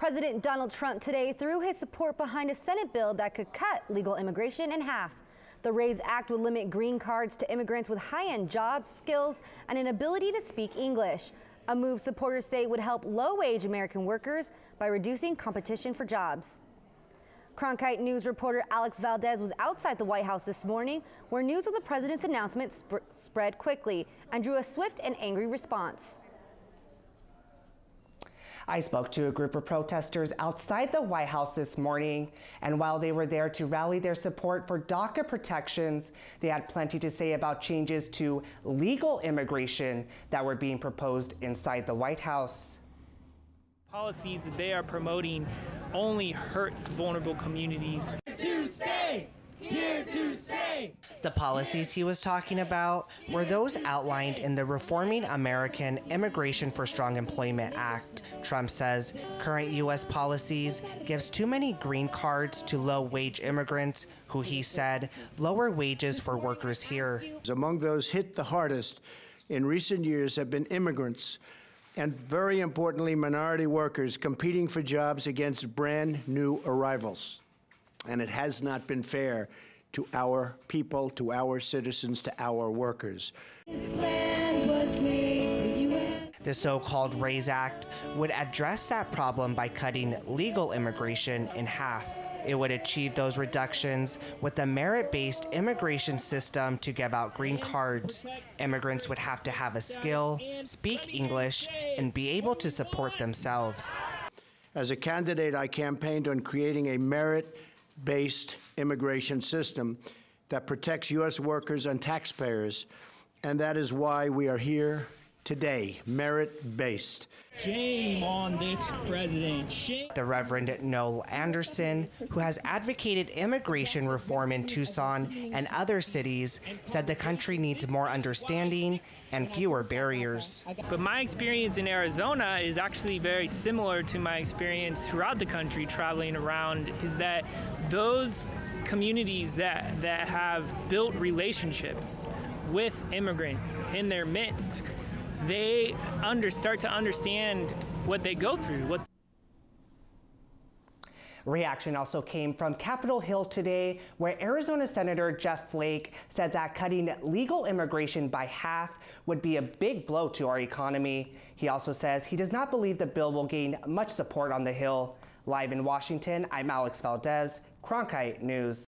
President Donald Trump today threw his support behind a Senate bill that could cut legal immigration in half. The RAISE Act would limit green cards to immigrants with high-end jobs, skills, and an ability to speak English. A move supporters say would help low-wage American workers by reducing competition for jobs. Cronkite News reporter Alex Valdez was outside the White House this morning, where news of the president's announcement spread quickly and drew a swift and angry response. I spoke to a group of protesters outside the White House this morning, and while they were there to rally their support for DACA protections, they had plenty to say about changes to legal immigration that were being proposed inside the White House. Policies that they are promoting only hurts vulnerable communities. To stay! Here to stay! The policies he was talking about were those outlined in the Reforming American Immigration for Strong Employment Act. Trump says current U.S. policies gives too many green cards to low-wage immigrants who, he said, lower wages for workers here. Among those hit the hardest in recent years have been immigrants and, very importantly, minority workers competing for jobs against brand new arrivals. And it has not been fair to our people, to our citizens, to our workers. This land was made for you. The so-called RAISE Act would address that problem by cutting legal immigration in half. It would achieve those reductions with a merit-based immigration system to give out green cards. Immigrants would have to have a skill, speak English, and be able to support themselves. As a candidate, I campaigned on creating a merit-based immigration system that protects U.S. workers and taxpayers, and that is why we are here today, merit-based. Shame on this president. Shame. The Reverend Noel Anderson, who has advocated immigration reform in Tucson and other cities, said the country needs more understanding and fewer barriers. But my experience in Arizona is actually very similar to my experience throughout the country traveling around, is that those communities that have built relationships with immigrants in their midst, they start to understand what they go through. Reaction also came from Capitol Hill today, where Arizona Senator Jeff Flake said that cutting legal immigration by half would be a big blow to our economy. He also says he does not believe the bill will gain much support on the Hill. Live in Washington, I'm Alex Valdez, Cronkite News.